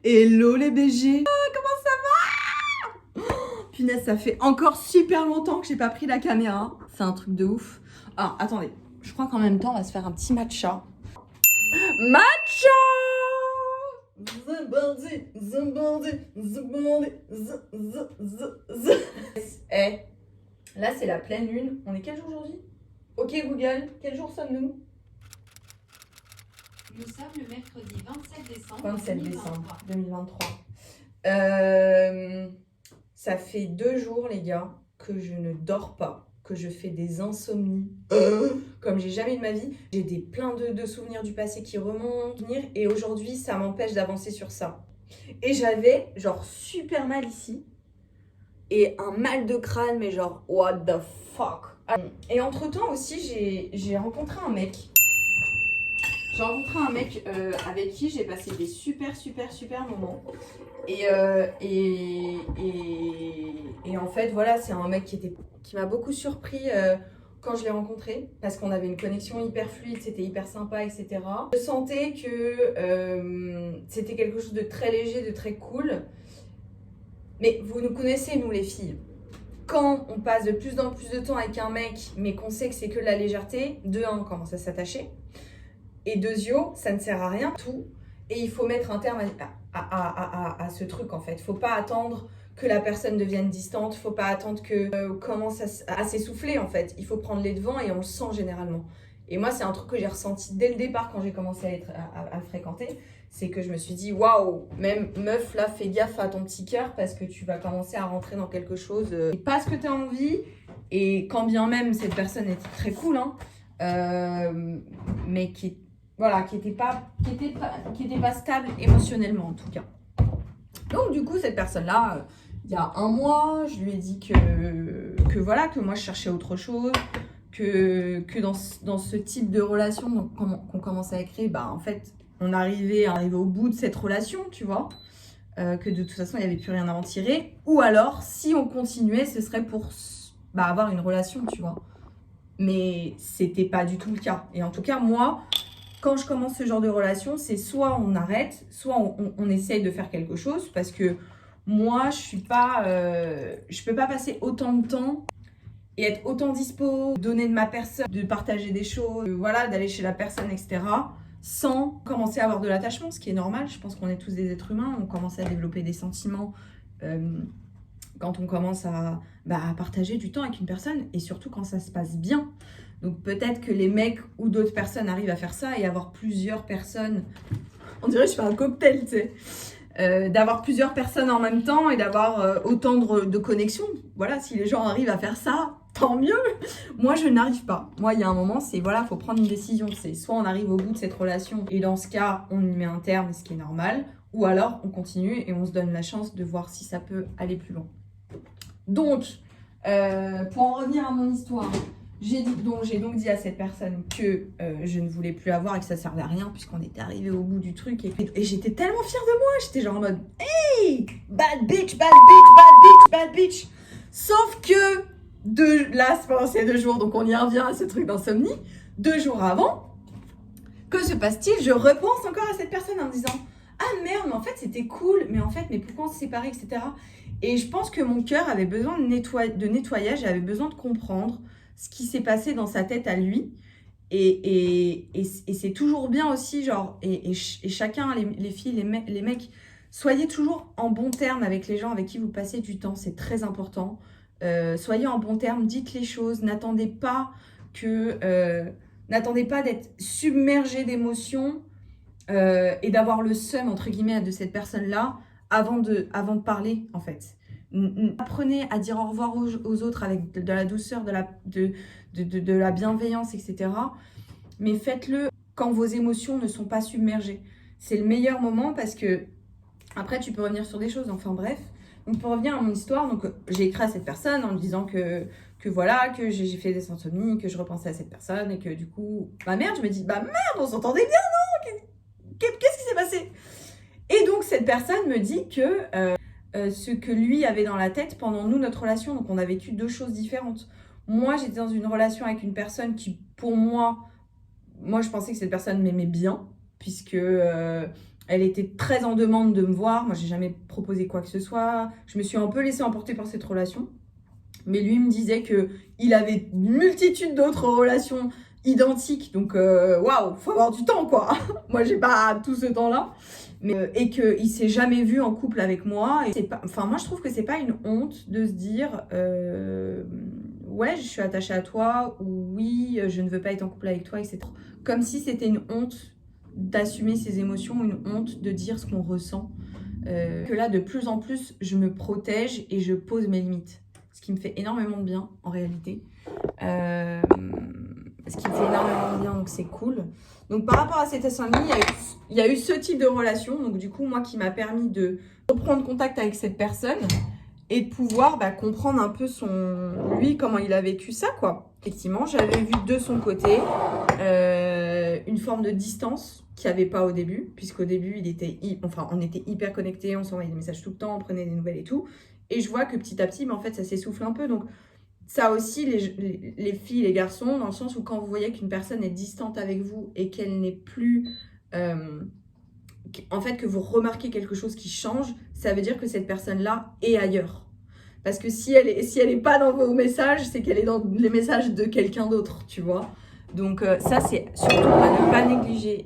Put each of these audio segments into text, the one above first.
Hello les BG. Comment ça va? Punaise, ça fait encore super longtemps que j'ai pas pris la caméra. C'est un truc de ouf. Ah, attendez. Je crois qu'en même temps, on va se faire un petit matcha. Matcha! Eh, là c'est la pleine lune. On est quel jour aujourd'hui? Ok Google, quel jour sommes-nous? Nous sommes le mercredi 27 décembre 27 2023. décembre 2023. Ça fait 2 jours, les gars, que je ne dors pas, que je fais des insomnies, comme j'ai jamais eu de ma vie. J'ai plein de souvenirs du passé qui remontent, et aujourd'hui, ça m'empêche d'avancer sur ça. Et j'avais, genre, super mal ici, et un mal de crâne, mais genre, what the fuck. Et entre-temps aussi, j'ai rencontré un mec. J'ai rencontré un mec avec qui j'ai passé des super moments. Et en fait, voilà, c'est un mec qui m'a beaucoup surpris quand je l'ai rencontré, parce qu'on avait une connexion hyper fluide, c'était hyper sympa, etc. Je sentais que c'était quelque chose de très léger, de très cool. Mais vous nous connaissez, nous les filles. Quand on passe de plus en plus de temps avec un mec, mais qu'on sait que c'est que de la légèreté, de un, on commence à s'attacher. Et deuxio, ça ne sert à rien tout. Et il faut mettre un terme à ce truc en fait. Faut pas attendre que la personne devienne distante. Faut pas attendre que commence à s'essouffler en fait. Il faut prendre les devants et on le sent généralement. Et moi, c'est un truc que j'ai ressenti dès le départ quand j'ai commencé à le fréquenter. C'est que je me suis dit, waouh, même meuf, là, fais gaffe à ton petit cœur parce que tu vas commencer à rentrer dans quelque chose. Et pas ce que tu as envie. Et quand bien même cette personne était très cool, hein, mais qui était pas stable émotionnellement en tout cas. Donc du coup cette personne là, il y a un mois, je lui ai dit que voilà, que moi je cherchais autre chose, que dans ce type de relation qu'on commençait à créer, bah en fait on arrivait au bout de cette relation, tu vois, que de toute façon il n'y avait plus rien à en tirer, ou alors si on continuait ce serait pour avoir une relation, tu vois. Mais c'était pas du tout le cas. Et en tout cas moi, quand je commence ce genre de relation, c'est soit on arrête, soit on essaye de faire quelque chose, parce que moi, je peux pas passer autant de temps et être autant dispo, donner de ma personne, de partager des choses, voilà, d'aller chez la personne, etc., sans commencer à avoir de l'attachement, ce qui est normal. Je pense qu'on est tous des êtres humains, on commence à développer des sentiments quand on commence à partager du temps avec une personne, et surtout quand ça se passe bien. Donc peut-être que les mecs ou d'autres personnes arrivent à faire ça et avoir plusieurs personnes, on dirait que je fais un cocktail, tu sais, d'avoir plusieurs personnes en même temps et d'avoir autant de connexions. Voilà, si les gens arrivent à faire ça, tant mieux. Moi, je n'arrive pas. Moi, il y a un moment, c'est voilà, faut prendre une décision. C'est soit on arrive au bout de cette relation et dans ce cas, on y met un terme, ce qui est normal, ou alors on continue et on se donne la chance de voir si ça peut aller plus loin. Donc, pour en revenir à mon histoire, j'ai donc dit à cette personne que je ne voulais plus avoir et que ça servait à rien puisqu'on était arrivé au bout du truc. Et j'étais tellement fière de moi. J'étais genre en mode « Hey, bad bitch, bad bitch, bad bitch, bad bitch !» Sauf que, là, c'est pendant ces 2 jours, donc on y revient à ce truc d'insomnie. 2 jours avant, que se passe-t-il? Je repense encore à cette personne en me disant « Ah merde, mais en fait c'était cool, mais pourquoi on s'est séparés, etc. » Et je pense que mon cœur avait besoin de nettoyage, avait besoin de comprendre ce qui s'est passé dans sa tête à lui. Et c'est toujours bien aussi, genre, et chacun, les filles, les mecs, soyez toujours en bon terme avec les gens avec qui vous passez du temps, c'est très important. Soyez en bon terme, dites les choses, n'attendez pas d'être submergé d'émotions et d'avoir le seum, entre guillemets, de cette personne-là avant de parler, en fait. Apprenez à dire au revoir aux autres avec de la douceur, de la bienveillance, etc. Mais faites-le quand vos émotions ne sont pas submergées. C'est le meilleur moment parce que après, tu peux revenir sur des choses. Enfin bref. Donc pour revenir à mon histoire, donc j'ai écrit à cette personne en lui disant que voilà, que j'ai fait des insomnies, que je repensais à cette personne et que du coup, merde, je me dis, merde, on s'entendait bien, non? Qu'est-ce qui s'est passé? Et donc cette personne me dit que ce que lui avait dans la tête pendant notre relation, donc on a vécu 2 choses différentes. Moi, j'étais dans une relation avec une personne qui, pour moi je pensais que cette personne m'aimait bien, puisque Elle était très en demande de me voir. Moi, j'ai jamais proposé quoi que ce soit. Je me suis un peu laissée emporter par cette relation. Mais lui me disait qu'il avait une multitude d'autres relations identiques. Donc, waouh, faut avoir du temps, quoi. Moi, j'ai pas tout ce temps-là. Et qu'il s'est jamais vu en couple avec moi. Et moi, je trouve que c'est pas une honte de se dire ouais, je suis attachée à toi, ou oui, je ne veux pas être en couple avec toi, etc. Comme si c'était une honte d'assumer ses émotions, une honte de dire ce qu'on ressent. Que là, de plus en plus, je me protège et je pose mes limites. Ce qui me fait énormément de bien, en réalité. Ce qui me fait énormément de bien, donc c'est cool. Donc, par rapport à cet SMI, il y a eu ce type de relation. Donc, du coup, moi, qui m'a permis de reprendre contact avec cette personne et de pouvoir comprendre un peu lui, comment il a vécu ça, quoi. Effectivement, j'avais vu de son côté une forme de distance qu'il n'y avait pas au début, puisqu'au début, on était hyper connectés, on s'envoyait des messages tout le temps, on prenait des nouvelles et tout. Et je vois que petit à petit, en fait, ça s'essouffle un peu. Donc, ça aussi, les filles, les garçons, dans le sens où quand vous voyez qu'une personne est distante avec vous et qu'elle n'est plus... en fait, que vous remarquez quelque chose qui change, ça veut dire que cette personne-là est ailleurs. Parce que si elle est pas dans vos messages, c'est qu'elle est dans les messages de quelqu'un d'autre, tu vois. Donc ça, c'est surtout à ne pas négliger.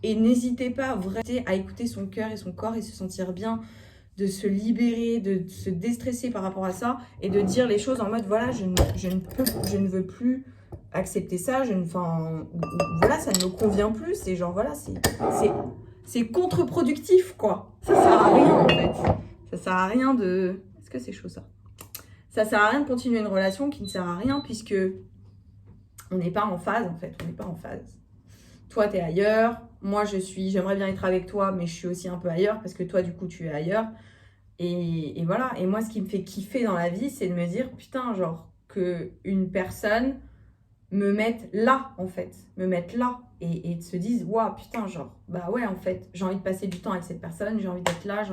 Et n'hésitez pas vraiment à écouter son cœur et son corps et se sentir bien, de se libérer, de se déstresser par rapport à ça et de dire les choses en mode voilà, je ne veux plus accepter ça, voilà, ça ne me convient plus. C'est genre voilà, c'est contre-productif, quoi. Ça sert à rien, en fait. Ça sert à rien de... Est-ce que c'est chaud, ça? Ça sert à rien de continuer une relation qui ne sert à rien puisque on n'est pas en phase, en fait. On n'est pas en phase. Toi, tu es ailleurs. Moi, j'aimerais bien être avec toi, mais je suis aussi un peu ailleurs parce que toi, du coup, tu es ailleurs. Et voilà. Et moi, ce qui me fait kiffer dans la vie, c'est de me dire, putain, genre, qu'une personne me mette là, en fait. Me mette là. Et de se dire, waouh, putain, genre, bah ouais, en fait, j'ai envie de passer du temps avec cette personne, j'ai envie d'être là,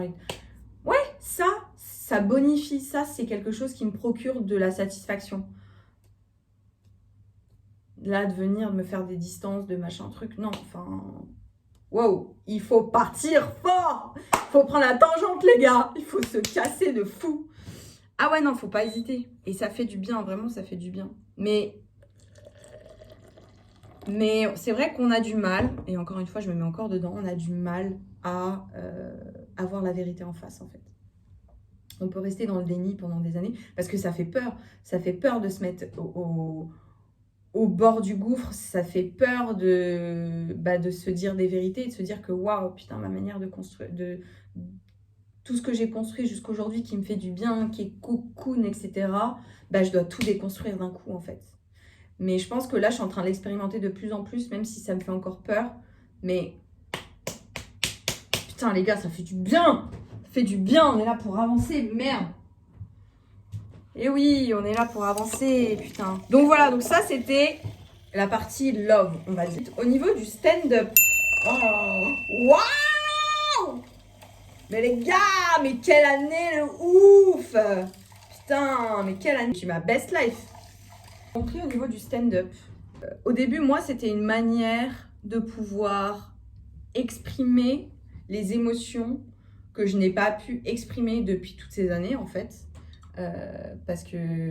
Ouais, ça bonifie, ça, c'est quelque chose qui me procure de la satisfaction. Là, de venir me faire des distances, de machin truc, non, enfin... Wow, il faut partir fort. Il faut prendre la tangente, les gars. Il faut se casser de fou. Ah ouais, non, faut pas hésiter. Et ça fait du bien, vraiment, ça fait du bien. Mais c'est vrai qu'on a du mal, et encore une fois, je me mets encore dedans, on a du mal à avoir la vérité en face, en fait. On peut rester dans le déni pendant des années, parce que ça fait peur. Ça fait peur de se mettre au bord du gouffre, ça fait peur de se dire des vérités, de se dire que waouh, putain, ma manière de construire, tout ce que j'ai construit jusqu'aujourd'hui qui me fait du bien, qui est cocoon, etc., je dois tout déconstruire d'un coup, en fait. Mais je pense que là, je suis en train de l'expérimenter de plus en plus, même si ça me fait encore peur. Mais putain, les gars, ça fait du bien. Ça fait du bien, on est là pour avancer, merde. Et oui, on est là pour avancer, putain. Donc voilà, donc ça, c'était la partie love, on va dire. Au niveau du stand-up. Oh, waouh! Mais les gars, mais quelle année le ouf! Putain, mais quelle année! J'ai ma best life. Compris au niveau du stand-up. Au début, moi, c'était une manière de pouvoir exprimer les émotions que je n'ai pas pu exprimer depuis toutes ces années, en fait. Parce que,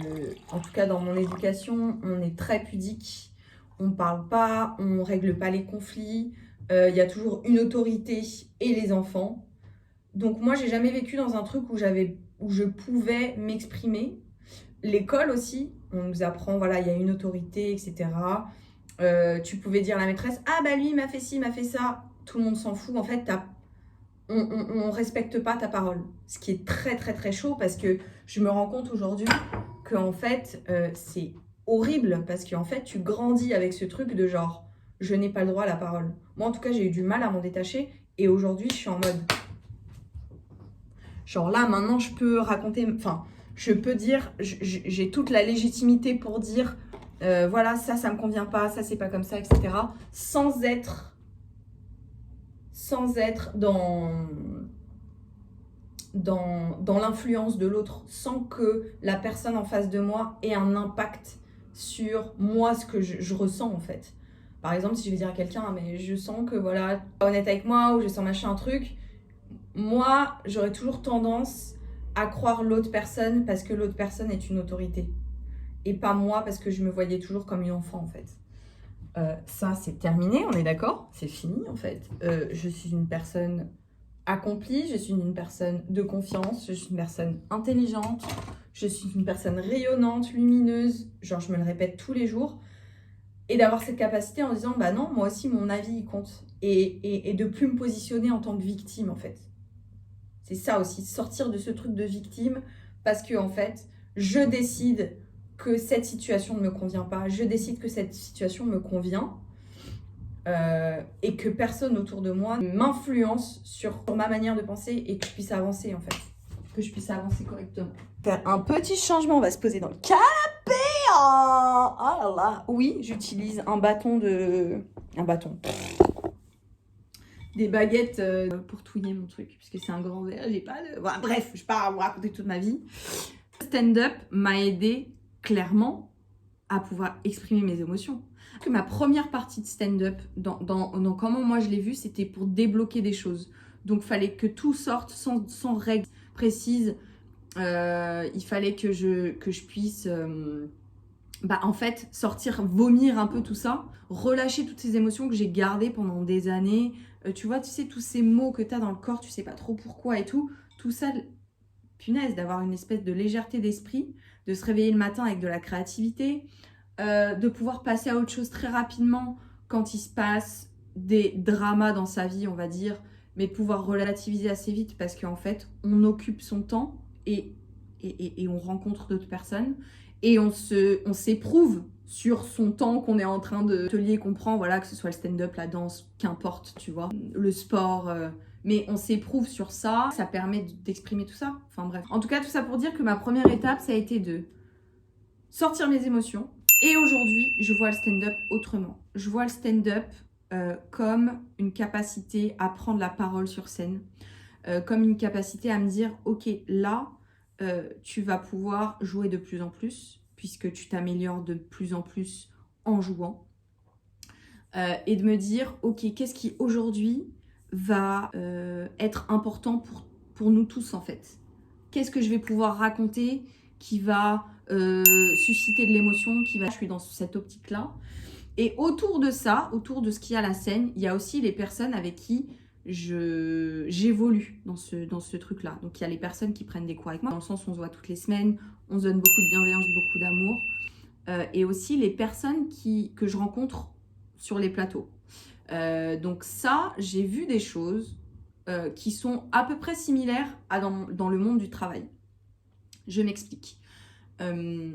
en tout cas, dans mon éducation, on est très pudique. On ne parle pas, on ne règle pas les conflits. Il y a toujours une autorité et les enfants. Donc moi, j'ai jamais vécu dans un truc où je pouvais m'exprimer. L'école aussi, on nous apprend, voilà, il y a une autorité, etc. Tu pouvais dire à la maîtresse, ah bah lui, il m'a fait ci, il m'a fait ça. Tout le monde s'en fout. En fait, on respecte pas ta parole. Ce qui est très, très, très chaud parce que je me rends compte aujourd'hui qu'en fait, c'est horrible parce qu'en fait, tu grandis avec ce truc de genre, je n'ai pas le droit à la parole. Moi, en tout cas, j'ai eu du mal à m'en détacher et aujourd'hui, je suis en mode... Genre là, maintenant, je peux raconter... Enfin, je peux dire... J'ai toute la légitimité pour dire... voilà, ça me convient pas, ça, c'est pas comme ça, etc. Sans être dans l'influence de l'autre, sans que la personne en face de moi ait un impact sur moi, ce que je ressens, en fait. Par exemple, si je vais dire à quelqu'un, mais je sens que voilà, pas honnête avec moi, ou je sens machin un truc, moi, j'aurais toujours tendance à croire l'autre personne parce que l'autre personne est une autorité. Et pas moi parce que je me voyais toujours comme une enfant en fait. Ça, c'est terminé, on est d'accord? C'est fini en fait. Je suis une personne accomplie, je suis une personne de confiance, je suis une personne intelligente, je suis une personne rayonnante, lumineuse, genre je me le répète tous les jours. Et d'avoir cette capacité en disant, bah non, moi aussi mon avis il compte. Et de plus me positionner en tant que victime en fait. C'est ça aussi, sortir de ce truc de victime parce que en fait, je décide que cette situation ne me convient pas, je décide que cette situation me convient et que personne autour de moi m'influence sur ma manière de penser et que je puisse avancer en fait, que je puisse avancer correctement. Faire un petit changement, on va se poser dans le canapé. Oh là là. Oui, j'utilise un bâton. Des baguettes pour touiller mon truc, puisque c'est un grand verre, j'ai pas de... Voilà, bref, je pars à vous raconter toute ma vie. Le stand-up m'a aidé clairement à pouvoir exprimer mes émotions. Que ma première partie de stand-up, dans comment moi je l'ai vu, c'était pour débloquer des choses. Donc il fallait que tout sorte sans règles précises. Il fallait que je puisse... en fait, sortir, vomir un peu tout ça, relâcher toutes ces émotions que j'ai gardées pendant des années. Tu vois, tu sais, tous ces mots que tu as dans le corps, tu sais pas trop pourquoi et tout ça, punaise, d'avoir une espèce de légèreté d'esprit, de se réveiller le matin avec de la créativité, de pouvoir passer à autre chose très rapidement quand il se passe des dramas dans sa vie, on va dire, mais de pouvoir relativiser assez vite parce qu'en fait, on occupe son temps et on rencontre d'autres personnes. Et on s'éprouve sur son temps qu'on est en train de atelier qu'on prend, voilà, que ce soit le stand-up, la danse, qu'importe, tu vois, le sport, mais on s'éprouve sur ça, ça permet d'exprimer tout ça, enfin bref. En tout cas, tout ça pour dire que ma première étape, ça a été de sortir mes émotions, et aujourd'hui, je vois le stand-up autrement. Je vois le stand-up comme une capacité à prendre la parole sur scène, comme une capacité à me dire, ok, là, tu vas pouvoir jouer de plus en plus, puisque tu t'améliores de plus en plus en jouant. Et de me dire, ok, qu'est-ce qui aujourd'hui va être important pour nous tous en fait? Qu'est-ce que je vais pouvoir raconter qui va susciter de l'émotion, je suis dans cette optique-là. Et autour de ça, autour de ce qu'il y a à la scène, il y a aussi les personnes avec qui j'évolue dans ce truc-là. Donc il y a les personnes qui prennent des cours avec moi, dans le sens où on se voit toutes les semaines, on se donne beaucoup de bienveillance, beaucoup d'amour. Et aussi les personnes que je rencontre sur les plateaux. Donc ça, j'ai vu des choses qui sont à peu près similaires dans le monde du travail. Je m'explique. Il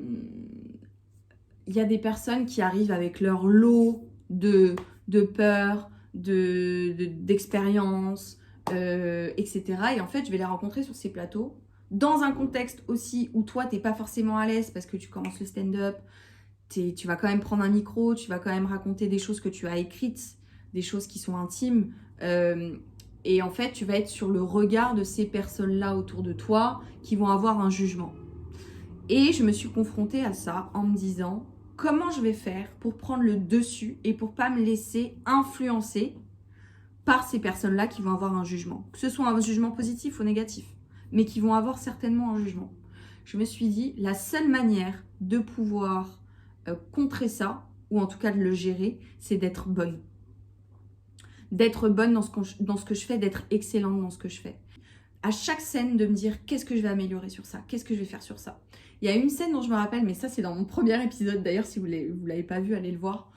y a des personnes qui arrivent avec leur lot de peur, d'expérience, etc. Et en fait, je vais les rencontrer sur ces plateaux, dans un contexte aussi où toi, t'es pas forcément à l'aise parce que tu commences le stand-up, tu vas quand même prendre un micro, tu vas quand même raconter des choses que tu as écrites, des choses qui sont intimes. Et en fait, tu vas être sur le regard de ces personnes-là autour de toi qui vont avoir un jugement. Et je me suis confrontée à ça en me disant... Comment je vais faire pour prendre le dessus et pour pas me laisser influencer par ces personnes-là qui vont avoir un jugement. Que ce soit un jugement positif ou négatif, mais qui vont avoir certainement un jugement. Je me suis dit, la seule manière de pouvoir contrer ça, ou en tout cas de le gérer, c'est d'être bonne. D'être bonne dans ce que je fais, d'être excellente dans ce que je fais. À chaque scène, de me dire qu'est-ce que je vais améliorer sur ça, qu'est-ce que je vais faire sur ça. Il y a une scène dont je me rappelle, mais ça c'est dans mon premier épisode d'ailleurs, si vous ne l'avez pas vu, allez le voir,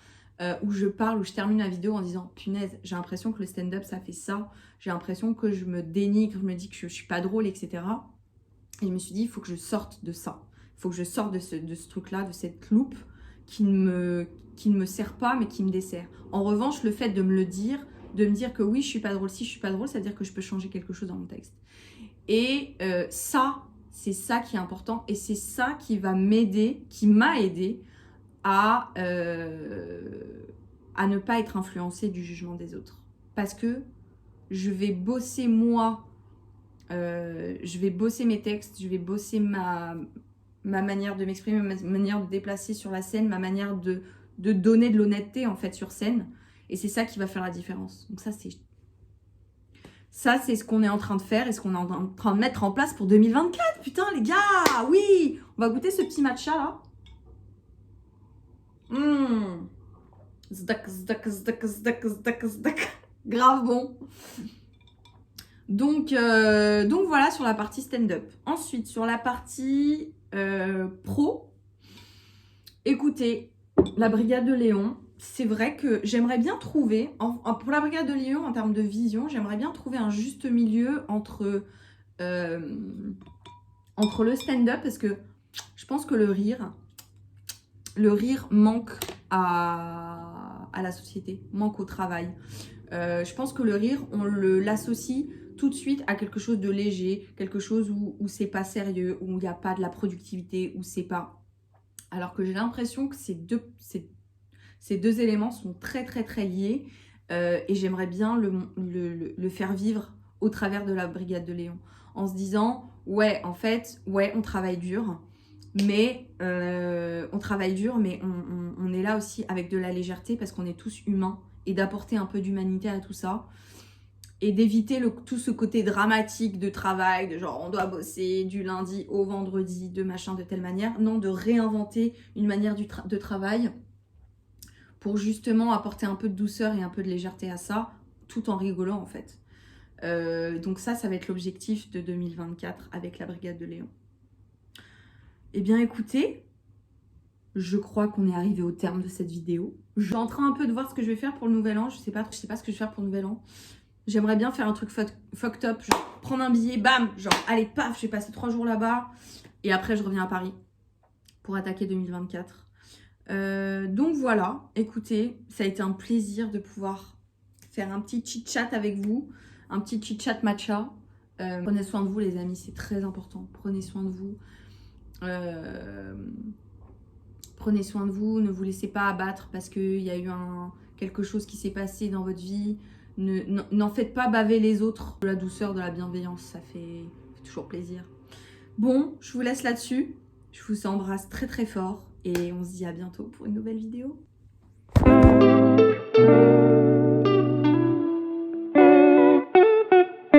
où je termine la vidéo en disant punaise, j'ai l'impression que le stand-up ça fait ça, j'ai l'impression que je me dénigre, je me dis que je suis pas drôle, etc. Et je me suis dit, il faut que je sorte de ça, il faut que je sorte de ce truc-là, de cette loupe qui ne me sert pas mais qui me dessert. En revanche, le fait de me le dire, de me dire que oui, je suis pas drôle, si je suis pas drôle, ça veut dire que je peux changer quelque chose dans mon texte. Et ça, c'est ça qui est important et c'est ça qui va m'aider, qui m'a aidé à ne pas être influencée du jugement des autres. Parce que je vais bosser moi, je vais bosser mes textes, je vais bosser ma manière de m'exprimer, ma manière de déplacer sur la scène, ma manière de donner de l'honnêteté en fait sur scène. Et c'est ça qui va faire la différence. Donc ça, c'est ce qu'on est en train de faire et ce qu'on est en train de mettre en place pour 2024. Putain, les gars, oui. On va goûter ce petit matcha là. Zdak, zdak, zdak, zdak, zdak, zdak. Grave bon. Donc voilà sur la partie stand-up. Ensuite, sur la partie pro, écoutez, la Brigade de Léon, c'est vrai que j'aimerais bien trouver, pour la Brigade de Léon, en termes de vision, j'aimerais bien trouver un juste milieu entre le stand-up, parce que je pense que le rire manque à la société, manque au travail. Je pense que le rire, on l'associe tout de suite à quelque chose de léger, quelque chose où c'est pas sérieux, où il n'y a pas de la productivité, où c'est pas... Alors que j'ai l'impression que ces deux éléments sont très très très liés et j'aimerais bien le faire vivre au travers de la Brigade de Léon. En se disant, ouais, en fait, ouais, on travaille dur, mais on est là aussi avec de la légèreté parce qu'on est tous humains et d'apporter un peu d'humanité à tout ça. Et d'éviter tout ce côté dramatique de travail, de genre on doit bosser du lundi au vendredi, de machin, de telle manière. Non, de réinventer une manière de travail pour justement apporter un peu de douceur et un peu de légèreté à ça, tout en rigolant en fait. Donc ça va être l'objectif de 2024 avec la Brigade de Léon. Eh bien écoutez, je crois qu'on est arrivé au terme de cette vidéo. Je suis en train un peu de voir ce que je vais faire pour le nouvel an. Je sais pas ce que je vais faire pour le nouvel an. J'aimerais bien faire un truc fucked up, genre prendre un billet, bam, genre allez, paf, je vais passer 3 jours là-bas et après je reviens à Paris pour attaquer 2024. Donc voilà, écoutez, ça a été un plaisir de pouvoir faire un petit chit-chat avec vous, un petit chit-chat matcha. Prenez soin de vous les amis, c'est très important, prenez soin de vous. Prenez soin de vous, ne vous laissez pas abattre parce qu'il y a eu quelque chose qui s'est passé dans votre vie. N'en faites pas baver les autres. De la douceur, de la bienveillance, ça fait toujours plaisir. Bon, je vous laisse là-dessus. Je vous embrasse très très fort et on se dit à bientôt pour une nouvelle vidéo.